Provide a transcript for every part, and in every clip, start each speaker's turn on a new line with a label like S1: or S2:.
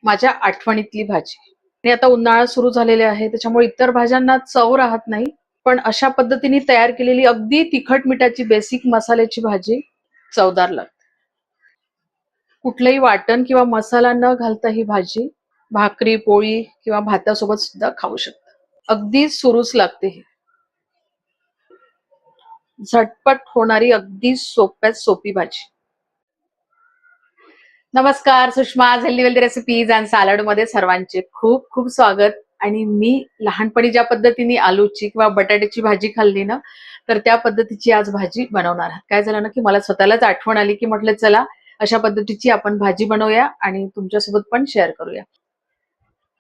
S1: माझ्या आठवणीतली भाजी. आणि आता उन्हाळा सुरू झालेले आहे त्याच्यामुळे इतर भाज्यांना चव राहत नाही. पण अशा पद्धतीने तयार केलेली अगदी तिखट मिठाची बेसिक मसाल्याची भाजी चवदार लागते. कुठलंही वाटण किंवा मसाला न घालता ही भाजी भाकरी, पोळी किंवा भातासोबत सुद्धा खाऊ शकता. अगदी सुरूच लागते ही. झटपट होणारी अगदी सोप्यात सोपी भाजी. नमस्कार, Sushma healthy wealthy recipes and salad मध्ये सर्वांचे खूप खूप स्वागत. आणि मी लहानपणी ज्या पद्धतीने आलूची किंवा बटाट्याची भाजी खाल्ली ना, तर त्या पद्धतीची आज भाजी बनवणार आहात. काय झालं ना की मला स्वतःलाच आठवण आली की म्हटलं चला अशा पद्धतीची आपण भाजी बनवूया आणि तुमच्यासोबत पण शेअर करूया.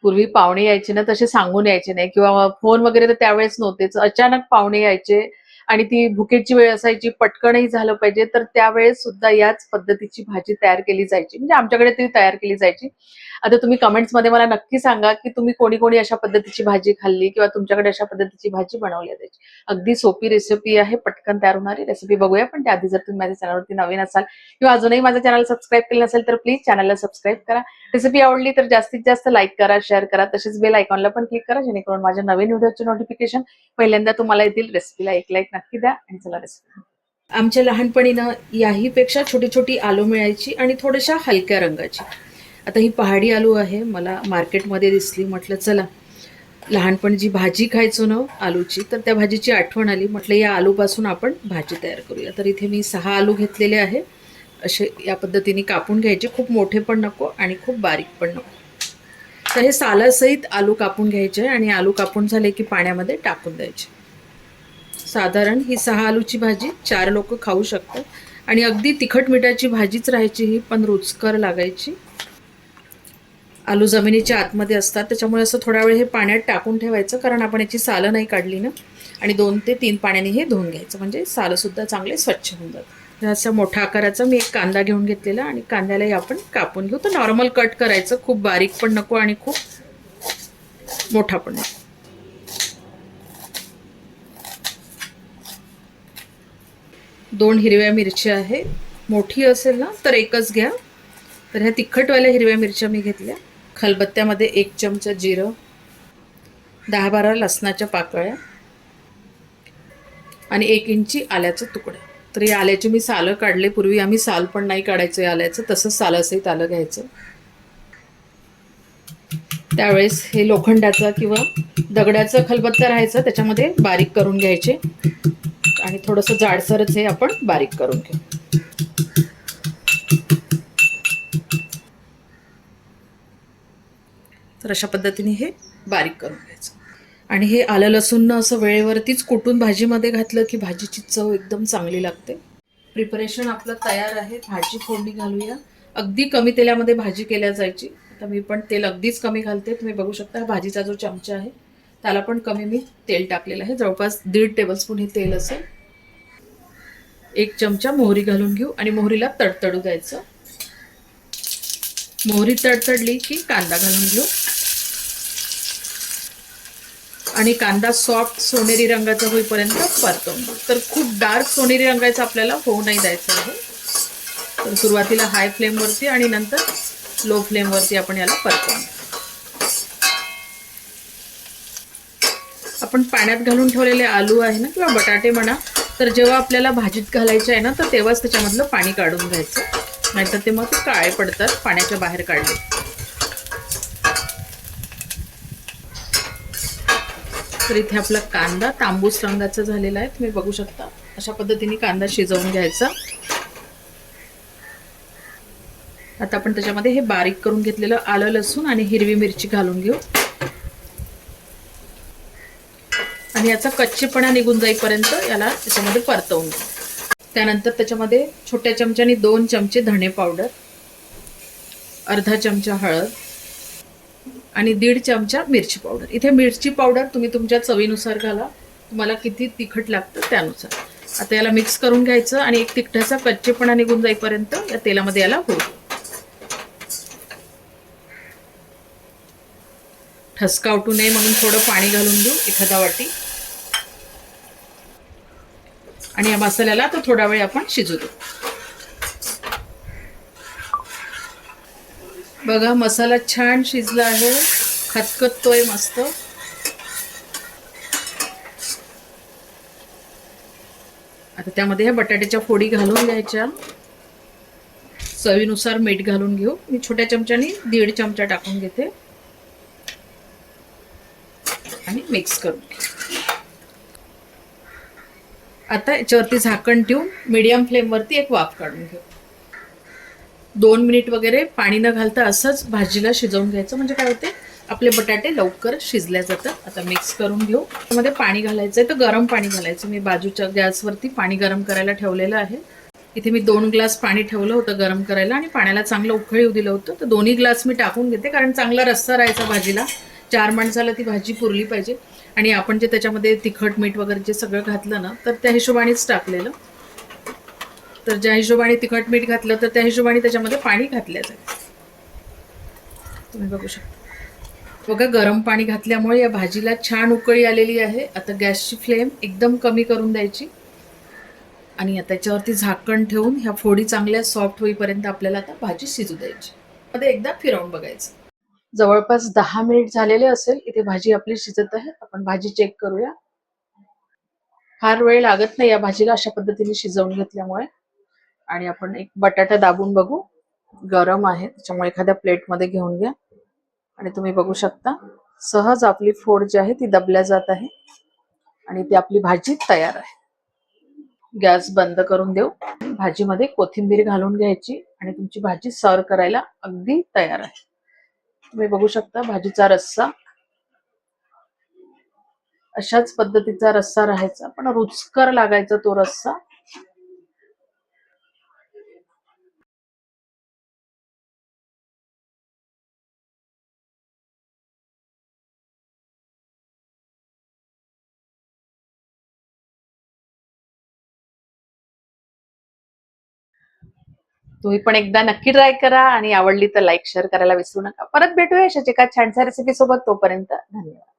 S1: पूर्वी पाहुणे यायचे ना तसे सांगून यायचे नाही किंवा फोन वगैरे तर त्यावेळेस नव्हतेच. अचानक पाहुणे यायचे आणि ती भुकेची वेळ असायची, पटकनही झालं पाहिजे, तर त्यावेळेस सुद्धा याच पद्धतीची भाजी तयार केली जायची. म्हणजे आमच्याकडे ती तयार केली जायची. आता तुम्ही कमेंट्समध्ये मला नक्की सांगा की तुम्ही कोणी कोणी अशा पद्धतीची भाजी खाल्ली किंवा तुमच्याकडे अशा पद्धतीची भाजी बनवली जायची. अगदी सोपी रेसिपी आहे, पटकन तयार होणारी रेसिपी बघूया. पण त्याआधी जर तुम्ही माझ्या चॅनलवरती नवीन असाल किंवा अजूनही माझ्या चॅनल सबस्क्राईब केलं नसेल तर प्लीज चॅनलला सबस्क्राईब करा. रेसिपी आवडली तर जास्तीत जास्त लाईक करा, शेअर करा, तसेच बेल आयकॉनला पण क्लिक करा जेणेकरून माझ्या नवीन व्हिडिओचे नोटिफिकेशन पहिल्यांदा तुम्हाला येतील. रेसिपीला एक लाईक नक्की द्या आणि चला रेसिपी. आमच्या लहानपणी ना याही पेक्षा छोटी छोटी आलू मिळायची आणि थोड्याशा हलक्या रंगाची. आता ही पहाडी आलू आहे, मला मार्केटमध्ये दिसली. म्हटलं चला लहानपणी जी भाजी खायचो ना आलूची, तर त्या भाजीची आठवण आली. म्हटलं या आलूपासून आपण भाजी तयार करूया. तर इथे मी 6 आलू घेतलेले आहे. असे या पद्धतीने कापून घ्यायचे. खूप मोठे पण नको आणि खूप बारीक पण नको. तर हे सालासहित आलू कापून घ्यायचे आणि आलू कापून झाले की पाण्यामध्ये टाकून द्यायचे. साधारण ही 6 आलूची भाजी 4 लोक खाऊ शकतात आणि अगदी तिखट मिठाची भाजीच राहायची ही, पण रुचकर लागायची. आलू जमिनीच्या आतमध्ये असतात त्याच्यामुळे असं थोडा वेळ हे पाण्यात टाकून ठेवायचं, कारण आपण याची सालं नाही काढली ना. आणि 2 ते 3 पाण्याने हे धुवून घ्यायचं, म्हणजे सालं सुद्धा चांगले स्वच्छ होऊन जातं. असा मोठा आकाराचा मी एक कांदा घेऊन घेतलेला आणि कांद्यालाही आपण कापून घेऊ. तर नॉर्मल कट करायचं, खूप बारीक पण नको आणि खूप मोठा पण नको. दोन हिरव्या मिरच्या आहे, मोठी असेल ना तर एकच घ्या. तर ह्या तिखटवाल्या हिरव्या मिरच्या मी घेतल्या. खलबत्त्यामध्ये 1 चमचा जिरं, 10-12 लसणाच्या पाकळ्या आणि 1 इंची आल्याचं तुकडं. तर या आल्याची मी सालं काढले. पूर्वी आम्ही साल पण नाही काढायचं या आल्याचं, तसंच सालासहित आलं घ्यायचं. त्यावेळेस हे लोखंडाचा किंवा दगडाचा खलबत्ता राहायचा, त्याच्यामध्ये बारीक करून घ्यायचे आणि थोडंसं जाडसरच हे आपण बारीक करून घेऊ. तर अशा पद्धतीने हे बारीक करून घ्यायचं. आणि हे आलं लसूण असं वेळेवरतीच कुटून भाजीमध्ये घातलं की भाजीची चव एकदम चांगली लागते. प्रिपरेशन आपलं तयार आहे. भाजी फोडणी घालूया. अगदी कमी तेलामध्ये भाजी केल्या जायची. आता मी पण तेल अगदीच कमी घालते. तुम्ही बघू शकता भाजीचा जो चमचा आहे त्याला पण कमी मी तेल टाकलेलं आहे. जवळपास 1.5 टेबलस्पून हे तेल असेल. 1 चमचा मोहरी घालून घेऊ आणि मोहरीला तडतडू द्यायचं. मोहरी तडतडली की कांदा घालून घेऊ आणि कांदा सॉफ्ट सोनेरी रंगाचा होईपर्यंत परतवून घेऊ. तर खूप डार्क सोनेरी रंगाचा आपल्याला होऊ नाही द्यायचं आहे. तर सुरुवातीला हाय फ्लेमवरती आणि नंतर लो फ्लेमवरती आपण याला परतवून. आपण पाण्यात घालून ठेवलेले आलू आहे ना किंवा बटाटे म्हणा, तर जेव्हा आपल्याला भाजीत घालायचे आहे ना तर तेव्हाच त्याच्यामधलं पाणी काढून घ्यायचं, नाहीतर ते मग काळे पडतात पाण्याच्या बाहेर काढले. तर इथे आपला कांदा तांबूस रंगाचा झालेला आहे, तुम्ही बघू शकता. अशा पद्धतीने कांदा शिजवून घ्यायचा. आता आपण त्याच्यामध्ये हे बारीक करून घेतलेलं आलं लसूण आणि हिरवी मिरची घालून घेऊ आणि याचा कच्चेपणा निघून जाईपर्यंत याला त्याच्यामध्ये परतवून घेऊ. त्यानंतर त्याच्यामध्ये छोट्या चमच्याने 2 चमचे धणे पावडर, अर्धा चमचा हळद आणि 1.5 चमचा मिरची पावडर. इथे मिरची पावडर तुम्ही तुमच्या चवीनुसार घाला, तुम्हाला किती तिखट लागतं त्यानुसार. आता याला मिक्स करून घ्यायचं आणि एक तिखटाचा कच्चेपणा निघून जाईपर्यंत या तेलामध्ये याला होऊ. ठसका उठू नये म्हणून थोडं पाणी घालून घेऊ, एखादा वाटी. आणि या मसाल्याला तो थोडा वेळ आपण शिजू देऊ. बघा मसाला छान शिजला आहे, खतखततोय मस्त. आता त्यामध्ये ह्या बटाट्याच्या फोडी घालून घ्यायच्या. चवीनुसार मीठ घालून घेऊ. मी छोट्या चमच्याने 1.5 चमचा टाकून घेते आणि मिक्स करून घे. आता याच्यावरती झाकण ठेवून मीडियम फ्लेमवरती एक वाफ काढून घेऊ. 2 मिनिट वगैरे पाणी न घालता असंच भाजीला शिजवून घ्यायचं, म्हणजे काय होते आपले बटाटे लवकर शिजल्या जातात. आता मिक्स करून घेऊ. त्यामध्ये पाणी घालायचं आहे, तर गरम पाणी घालायचं. मी बाजूच्या गॅसवरती पाणी गरम करायला ठेवलेलं आहे. इथे मी 2 ग्लास पाणी ठेवलं होतं गरम करायला आणि पाण्याला चांगलं उकळी येऊ दिलं होतं. तर 2 ग्लास मी टाकून घेते, कारण चांगला रस्सा राहायचा भाजीला. 4 माणसाला ती भाजी पुरली पाहिजे. आणि आपण जे त्याच्यामध्ये तिखट मीठ वगैरे जे सगळं घातलं ना, तर त्या हिशोबानेच टाकलेलं. तर ज्या हिशोबाने तिखट मीठ घातलं तर त्या हिशोबाने त्याच्यामध्ये पाणी घातलं जाईल. तुम्ही बघू शकता. बघा गरम पाणी घातल्यामुळे या भाजीला छान उकळी आलेली आहे. आता गॅसची फ्लेम एकदम कमी करून द्यायची आणि आता त्याच्यावरती झाकण ठेवून ह्या फोडी चांगल्या सॉफ्ट होईपर्यंत आपल्याला आता भाजी शिजू द्यायची. मध्ये एकदा फिरवून बघायचं. जवळपास 10 मिनिट झालेले असेल. इथे भाजी आपली शिजत आहे. आपण भाजी चेक करूया. फार वेळ लागत नाही या भाजीला अशा पद्धतीने शिजवून घेतल्यामुळे. आणि आपण एक बटाटा दाबून बघू. गरम आहे त्याच्यामुळे एखाद्या प्लेटमध्ये घेऊन घ्या आणि तुम्ही बघू शकता सहज आपली फोड जी आहे ती दबल्या जात आहे आणि ती आपली भाजी तयार आहे. गॅस बंद करून देऊ. भाजीमध्ये कोथिंबीर घालून घ्यायची आणि तुमची भाजी सर्व करायला अगदी तयार आहे. तुम्ही बघू शकता भाजीचा रस्सा अशाच पद्धतीचा रस्सा राहायचा, पण रुचकर लागायचा तो रस्सा. तुम्ही पण एकदा नक्की ट्राय करा आणि आवडली तर लाईक शेअर करायला विसरू नका. परत भेटूया अशाच एका छानशा रेसिपी सोबत. तोपर्यंत धन्यवाद.